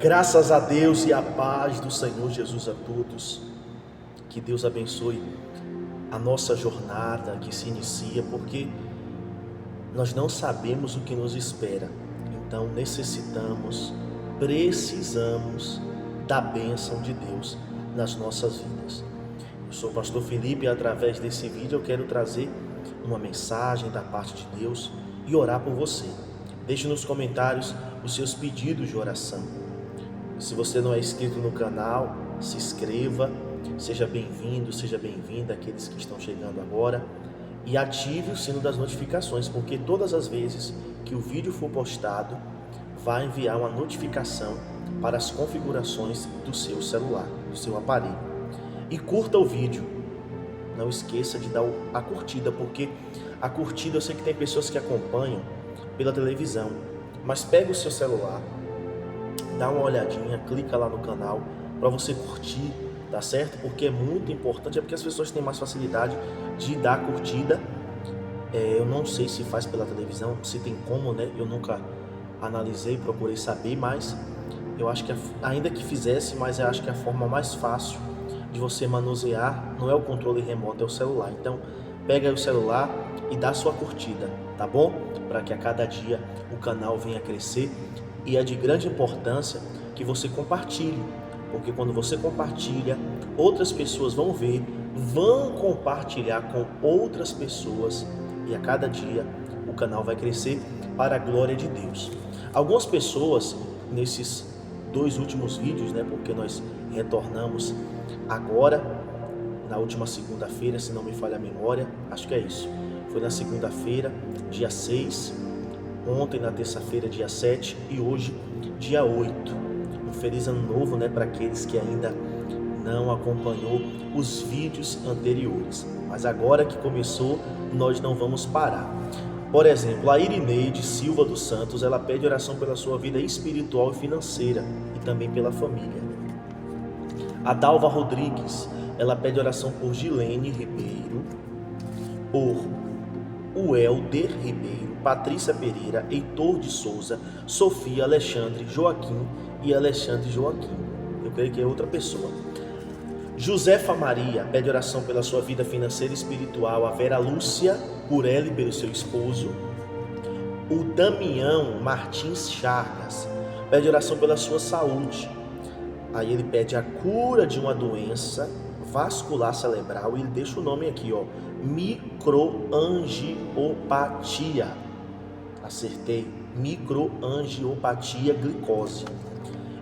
Graças a Deus e a paz do Senhor Jesus a todos. Que Deus abençoe a nossa jornada que se inicia, porque nós não sabemos o que nos espera. Então precisamos da bênção de Deus nas nossas vidas. Eu sou o pastor Felipe e através desse vídeo eu quero trazer uma mensagem da parte de Deus e orar por você. Deixe nos comentários os seus pedidos de oração. Se você não é inscrito no canal, se inscreva, seja bem-vindo, seja bem-vinda aqueles que estão chegando agora e ative o sino das notificações, porque todas as vezes que o vídeo for postado, vai enviar uma notificação para as configurações do seu celular, do seu aparelho. E curta o vídeo, não esqueça de dar a curtida, porque a curtida eu sei que tem pessoas que acompanham pela televisão, mas pega o seu celular, dá uma olhadinha, clica lá no canal para você curtir, tá certo? Porque é muito importante, é porque as pessoas têm mais facilidade de dar curtida. Eu não sei se faz pela televisão, se tem como, né? Eu nunca analisei, procurei saber, mas eu acho que ainda que fizesse, mas eu acho que a forma mais fácil de você manusear não é o controle remoto, é o celular. Então pega aí o celular e dá sua curtida, tá bom? Para que a cada dia o canal venha crescer. E é de grande importância que você compartilhe, porque quando você compartilha, outras pessoas vão ver, vão compartilhar com outras pessoas e a cada dia o canal vai crescer para a glória de Deus. Algumas pessoas nesses 2 últimos vídeos, né, porque nós retornamos agora na última segunda-feira, se não me falha a memória, acho que é isso. Foi na segunda-feira, dia 6, ontem na terça-feira, dia 7 e hoje, dia 8. Um feliz ano novo, né, para aqueles que ainda não acompanhou os vídeos anteriores. Mas agora que começou, nós não vamos parar. Por exemplo, a Irineide Silva dos Santos, ela pede oração pela sua vida espiritual e financeira e também pela família. A Dalva Rodrigues, ela pede oração por Gilene Ribeiro, por Welder Ribeiro, Patrícia Pereira, Heitor de Souza, Sofia, Alexandre, Joaquim e Alexandre Joaquim. Eu creio que é outra pessoa. Josefa Maria pede oração pela sua vida financeira e espiritual. A Vera Lúcia, por ela e pelo seu esposo. O Damião Martins Chagas pede oração pela sua saúde. Aí ele pede a cura de uma doença vascular cerebral e ele deixa o nome aqui, ó, microangiopatia. Acertei, microangiopatia glicose.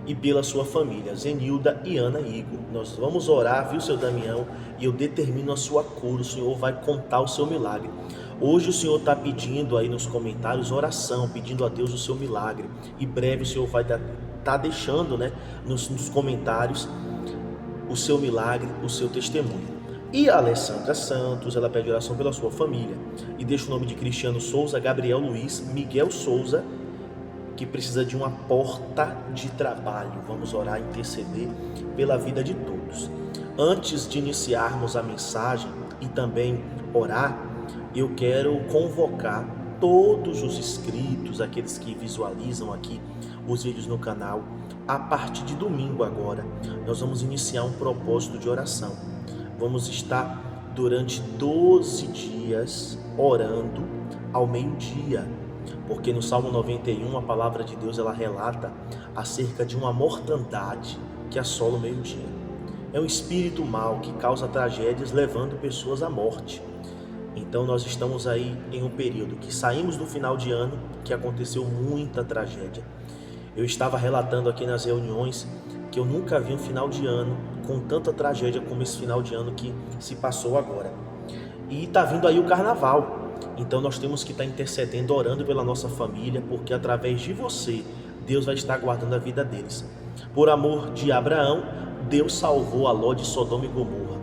E pela sua família, Zenilda e Ana Igor. Nós vamos orar, viu, seu Damião? E eu determino a sua cura, o Senhor vai contar o seu milagre. Hoje o Senhor está pedindo aí nos comentários oração, pedindo a Deus o seu milagre. E breve o Senhor vai estar deixando, né, nos comentários o seu milagre, o seu testemunho. E a Alessandra Santos, ela pede oração pela sua família. E deixa o nome de Cristiano Souza, Gabriel Luiz, Miguel Souza, que precisa de uma porta de trabalho. Vamos orar e interceder pela vida de todos. Antes de iniciarmos a mensagem e também orar, eu quero convocar todos os inscritos, aqueles que visualizam aqui os vídeos no canal. A partir de domingo agora, nós vamos iniciar um propósito de oração. Vamos estar durante 12 dias orando ao meio-dia. Porque no Salmo 91 a palavra de Deus ela relata acerca de uma mortandade que assola o meio-dia. É um espírito mau que causa tragédias levando pessoas à morte. Então nós estamos aí em um período que saímos do final de ano que aconteceu muita tragédia. Eu estava relatando aqui nas reuniões que eu nunca vi um final de ano com tanta tragédia como esse final de ano que se passou agora. E está vindo aí o carnaval. Então nós temos que estar intercedendo, orando pela nossa família, porque através de você, Deus vai estar guardando a vida deles. Por amor de Abraão, Deus salvou a Ló de Sodoma e Gomorra.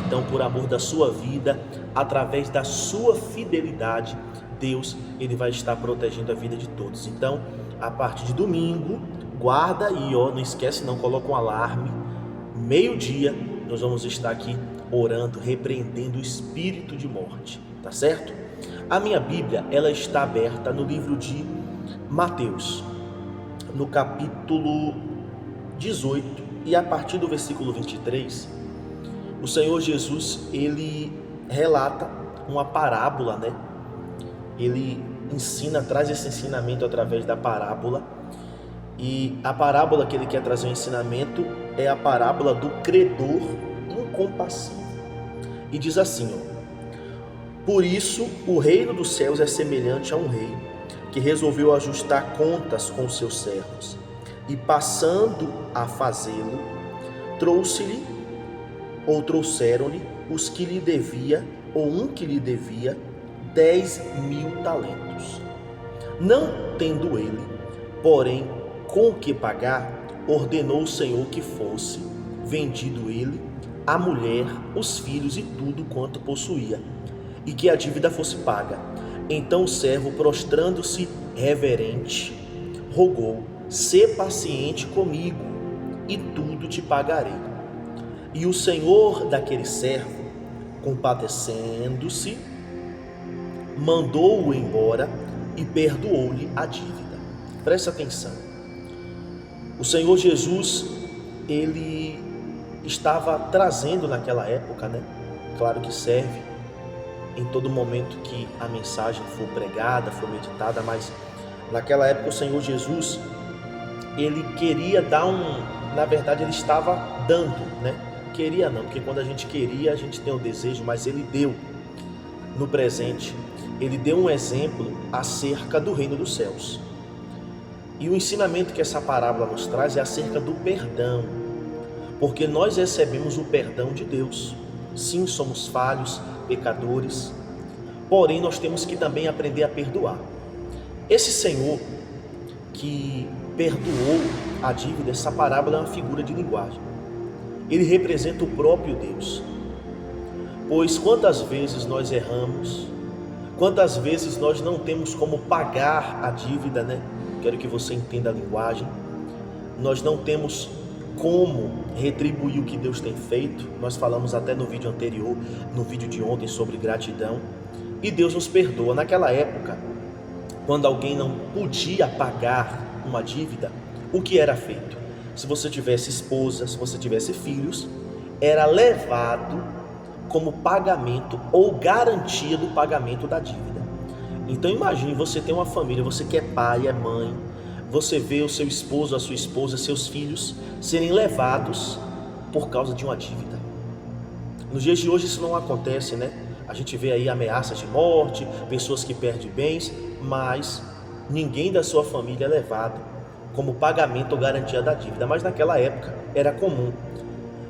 Então, por amor da sua vida, através da sua fidelidade, Deus ele vai estar protegendo a vida de todos. Então, a partir de domingo, guarda aí, ó, não esquece não, coloca um alarme. Meio-dia, nós vamos estar aqui orando, repreendendo o espírito de morte, tá certo? A minha Bíblia, ela está aberta no livro de Mateus, no capítulo 18 e a partir do versículo 23, o Senhor Jesus, ele relata uma parábola, né? Ele ensina, traz esse ensinamento através da parábola. E a parábola que ele quer trazer o ensinamento é a parábola do credor incompassível. E diz assim, por isso o reino dos céus é semelhante a um rei que resolveu ajustar contas com seus servos. E passando a fazê-lo, trouxeram-lhe os que lhe devia, ou um que lhe devia, 10.000 talentos. Não tendo ele, porém, com o que pagar, ordenou o Senhor que fosse vendido ele, a mulher, os filhos e tudo quanto possuía, e que a dívida fosse paga. Então o servo, prostrando-se reverente, rogou: sê paciente comigo, e tudo te pagarei. E o senhor daquele servo, compadecendo-se, mandou-o embora e perdoou-lhe a dívida. Presta atenção. O Senhor Jesus, ele estava trazendo naquela época, né? Claro que serve em todo momento que a mensagem for pregada, for meditada, mas naquela época o Senhor Jesus, ele queria dar na verdade ele estava dando, né? Queria não, porque quando a gente queria, a gente tem o desejo, mas ele deu no presente. Ele deu um exemplo acerca do reino dos céus. E o ensinamento que essa parábola nos traz é acerca do perdão, porque nós recebemos o perdão de Deus. Sim, somos falhos, pecadores, porém nós temos que também aprender a perdoar. Esse Senhor que perdoou a dívida, essa parábola é uma figura de linguagem. Ele representa o próprio Deus. Pois quantas vezes nós erramos, quantas vezes nós não temos como pagar a dívida, né? Quero que você entenda a linguagem. Nós não temos como retribuir o que Deus tem feito. Nós falamos até no vídeo anterior, no vídeo de ontem, sobre gratidão. E Deus nos perdoa. Naquela época, quando alguém não podia pagar uma dívida, o que era feito? Se você tivesse esposa, se você tivesse filhos, era levado como pagamento ou garantia do pagamento da dívida. Então imagine, você tem uma família, você que é pai, é mãe, você vê o seu esposo, a sua esposa, seus filhos serem levados por causa de uma dívida. Nos dias de hoje isso não acontece, né? A gente vê aí ameaças de morte, pessoas que perdem bens, mas ninguém da sua família é levado como pagamento ou garantia da dívida, mas naquela época era comum.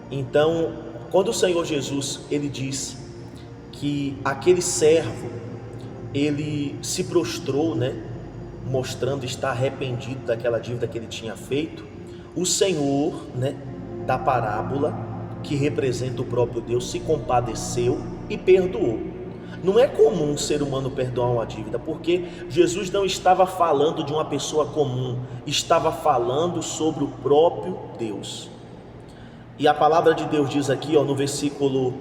Então, quando o Senhor Jesus, ele diz que aquele servo, ele se prostrou, né, mostrando estar arrependido daquela dívida que ele tinha feito, o Senhor, né, da parábola, que representa o próprio Deus, se compadeceu e perdoou. Não é comum um ser humano perdoar uma dívida, porque Jesus não estava falando de uma pessoa comum, estava falando sobre o próprio Deus. E a palavra de Deus diz aqui, no versículo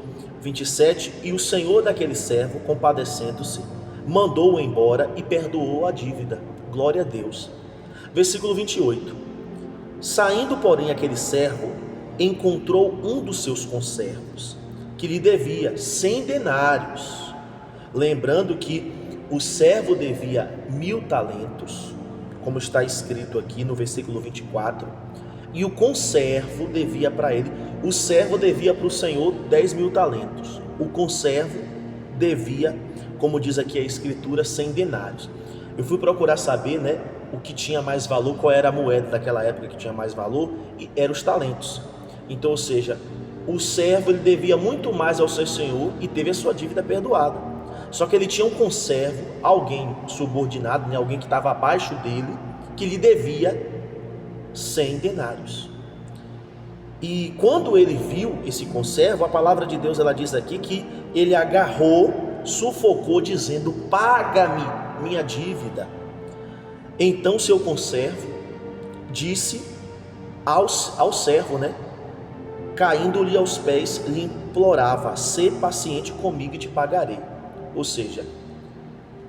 27, e o Senhor daquele servo, compadecendo-se, mandou-o embora e perdoou a dívida. Glória a Deus. Versículo 28. Saindo, porém, aquele servo, encontrou um dos seus conservos, que lhe devia 100 denários. Lembrando que o servo devia 1.000 talentos, como está escrito aqui no versículo 24, e o conservo devia para ele, o servo devia para o Senhor 10.000 talentos, o conservo devia, como diz aqui a escritura, 100 denários. Eu fui procurar saber, né, o que tinha mais valor, qual era a moeda daquela época que tinha mais valor, e eram os talentos. Então, ou seja, o servo ele devia muito mais ao seu senhor e teve a sua dívida perdoada. Só que ele tinha um conservo, alguém subordinado, né, alguém que estava abaixo dele, que lhe devia 100 denários. E quando ele viu esse conservo, a palavra de Deus ela diz aqui que ele agarrou, sufocou, dizendo: paga-me minha dívida. Então seu conservo disse ao servo, né, caindo-lhe aos pés, lhe implorava: sê paciente comigo e te pagarei. Ou seja,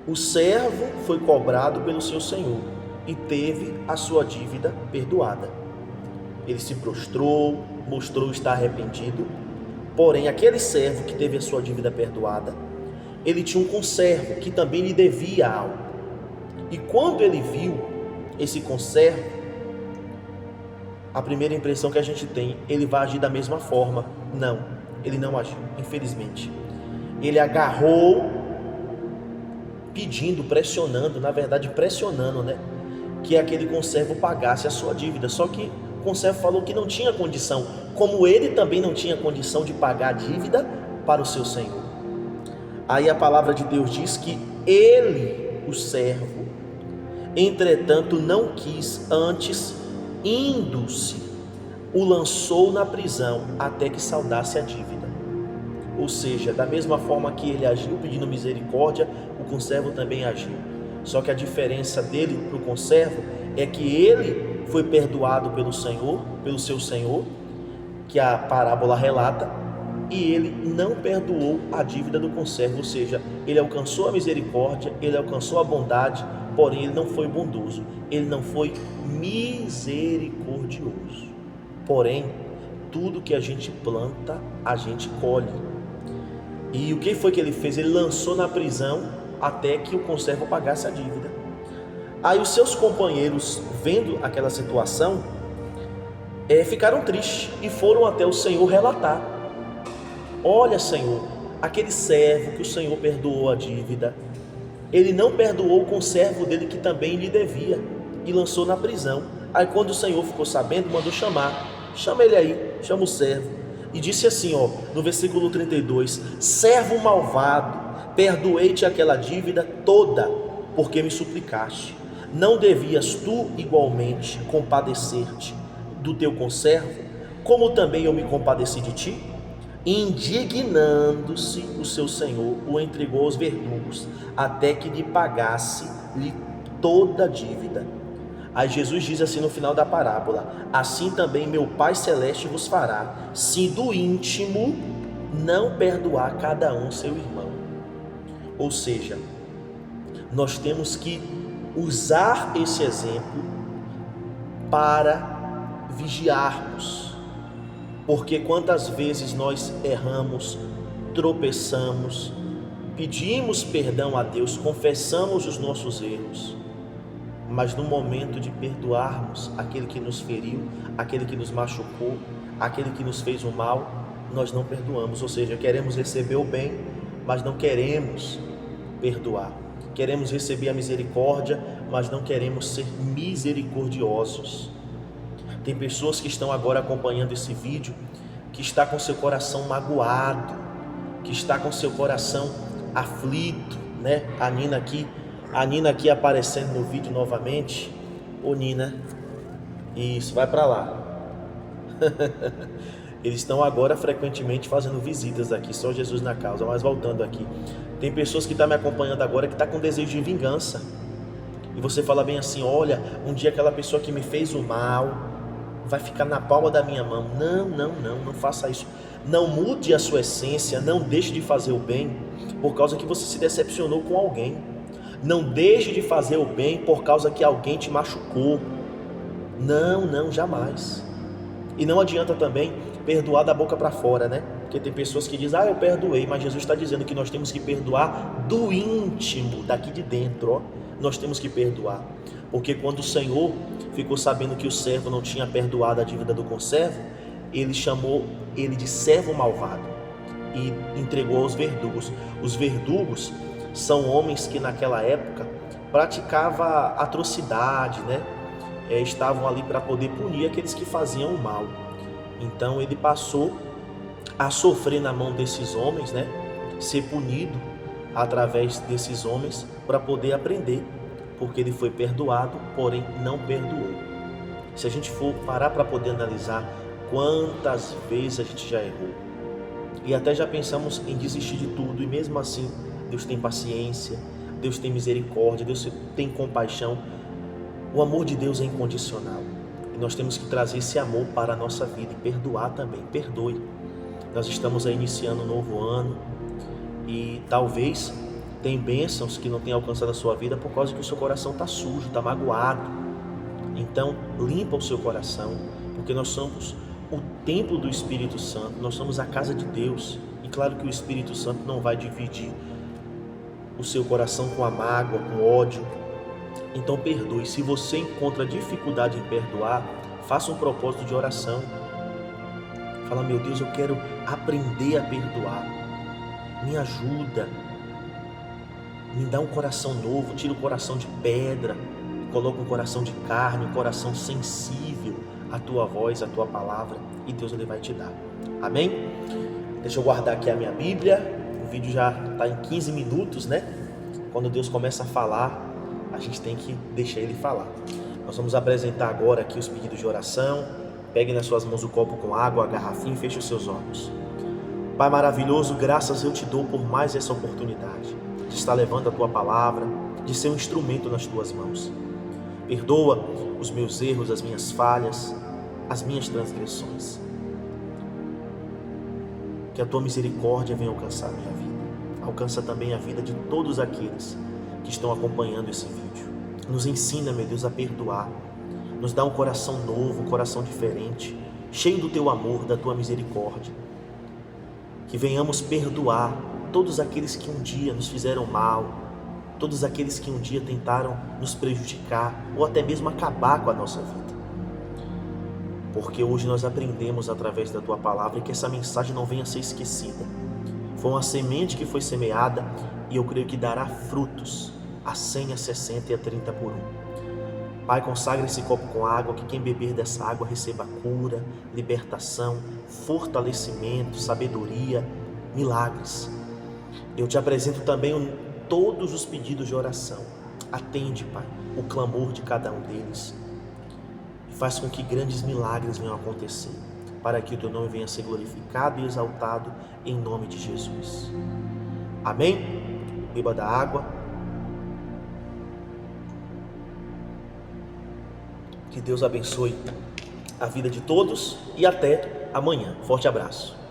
o servo foi cobrado pelo seu senhor e teve a sua dívida perdoada. Ele se prostrou, mostrou estar arrependido. Porém, aquele servo que teve a sua dívida perdoada, ele tinha um conservo que também lhe devia algo. E quando ele viu esse conservo, a primeira impressão que a gente tem, ele vai agir da mesma forma. Não, ele não agiu, infelizmente. Ele agarrou, pedindo, pressionando, na verdade pressionando, que aquele conservo pagasse a sua dívida. Só que o conservo falou que não tinha condição, como ele também não tinha condição de pagar a dívida para o seu senhor. Aí a palavra de Deus diz que ele, o servo, entretanto não quis, antes, indo-se, o lançou na prisão até que saldasse a dívida. Ou seja, da mesma forma que ele agiu pedindo misericórdia, o conservo também agiu. Só que a diferença dele para o conservo é que ele foi perdoado pelo Senhor, pelo seu Senhor, que a parábola relata, e ele não perdoou a dívida do conservo. Ou seja, ele alcançou a misericórdia, ele alcançou a bondade, porém ele não foi bondoso, ele não foi misericordioso. Porém, tudo que a gente planta, a gente colhe. E o que foi que ele fez? Ele lançou na prisão até que o conservo pagasse a dívida. Aí os seus companheiros, vendo aquela situação, ficaram tristes e foram até o Senhor relatar: olha, Senhor, aquele servo que o Senhor perdoou a dívida, ele não perdoou o conservo dele que também lhe devia e lançou na prisão. Aí quando o Senhor ficou sabendo, mandou chamar: chama ele aí, chama o servo. E disse assim, no versículo 32, servo malvado, perdoei-te aquela dívida toda, porque me suplicaste. Não devias tu igualmente compadecer-te do teu conservo, como também eu me compadeci de ti? Indignando-se, o seu senhor o entregou aos verdugos, até que lhe pagasse-lhe toda a dívida. Aí Jesus diz assim no final da parábola: assim também meu Pai Celeste vos fará, se do íntimo não perdoar cada um seu irmão. Ou seja, nós temos que usar esse exemplo para vigiarmos, porque quantas vezes nós erramos, tropeçamos, pedimos perdão a Deus, confessamos os nossos erros, mas no momento de perdoarmos aquele que nos feriu, aquele que nos machucou, aquele que nos fez o mal, nós não perdoamos. Ou seja, queremos receber o bem, mas não queremos perdoar. Queremos receber a misericórdia, mas não queremos ser misericordiosos. Tem pessoas que estão agora acompanhando esse vídeo, que está com seu coração magoado, que está com seu coração aflito, A Nina aqui aparecendo no vídeo novamente. Ô Nina, isso, vai para lá. Eles estão agora frequentemente fazendo visitas aqui, só Jesus na causa. Mas voltando aqui, tem pessoas que estão me acompanhando agora que estão com desejo de vingança. E você fala bem assim: olha, um dia aquela pessoa que me fez o mal vai ficar na palma da minha mão. Não faça isso. Não mude a sua essência, não deixe de fazer o bem por causa que você se decepcionou com alguém. Não deixe de fazer o bem por causa que alguém te machucou. Não, jamais. E não adianta também perdoar da boca para fora, Porque tem pessoas que dizem: eu perdoei, mas Jesus está dizendo que nós temos que perdoar do íntimo, daqui de dentro, nós temos que perdoar. Porque quando o Senhor ficou sabendo que o servo não tinha perdoado a dívida do conservo, ele chamou ele de servo malvado e entregou aos verdugos. Os verdugos são homens que naquela época praticavam atrocidade, estavam ali para poder punir aqueles que faziam o mal. Então ele passou a sofrer na mão desses homens, ser punido através desses homens para poder aprender, porque ele foi perdoado, porém não perdoou. Se a gente for parar para poder analisar quantas vezes a gente já errou e até já pensamos em desistir de tudo, e mesmo assim Deus tem paciência, Deus tem misericórdia, Deus tem compaixão. O amor de Deus é incondicional e nós temos que trazer esse amor para a nossa vida e perdoar também. Perdoe. Nós estamos aí iniciando um novo ano e talvez tem bênçãos que não tem alcançado a sua vida por causa que o seu coração está sujo, está magoado. Então limpa o seu coração, porque nós somos o templo do Espírito Santo, nós somos a casa de Deus. E claro que o Espírito Santo não vai dividir o seu coração com a mágoa, com ódio. Então perdoe. Se você encontra dificuldade em perdoar, faça um propósito de oração. Fala: meu Deus, eu quero aprender a perdoar. Me ajuda. Me dá um coração novo. Tira o coração de pedra. Coloca um coração de carne, um coração sensível à tua voz, à tua palavra. E Deus, Ele vai te dar. Amém? Deixa eu guardar aqui a minha Bíblia. O vídeo já está em 15 minutos, né? Quando Deus começa a falar, a gente tem que deixar Ele falar. Nós vamos apresentar agora aqui os pedidos de oração. Pegue nas suas mãos o copo com água, a garrafinha e feche os seus olhos. Pai maravilhoso, graças eu te dou por mais essa oportunidade de estar levando a tua palavra, de ser um instrumento nas tuas mãos. Perdoa os meus erros, as minhas falhas, as minhas transgressões. Que a tua misericórdia venha alcançar a minha vida. Alcança também a vida de todos aqueles que estão acompanhando esse vídeo. Nos ensina, meu Deus, a perdoar. Nos dá um coração novo, um coração diferente, cheio do teu amor, da tua misericórdia. Que venhamos perdoar todos aqueles que um dia nos fizeram mal, todos aqueles que um dia tentaram nos prejudicar ou até mesmo acabar com a nossa vida. Porque hoje nós aprendemos através da tua palavra que essa mensagem não venha a ser esquecida. Foi uma semente que foi semeada e eu creio que dará frutos a 100, a 60 e a 30 por um. Pai, consagra esse copo com água, que quem beber dessa água receba cura, libertação, fortalecimento, sabedoria, milagres. Eu te apresento também todos os pedidos de oração. Atende, Pai, o clamor de cada um deles. E faz com que grandes milagres venham a acontecer, para que o teu nome venha a ser glorificado e exaltado em nome de Jesus. Amém? Beba da água. Que Deus abençoe a vida de todos e até amanhã. Forte abraço.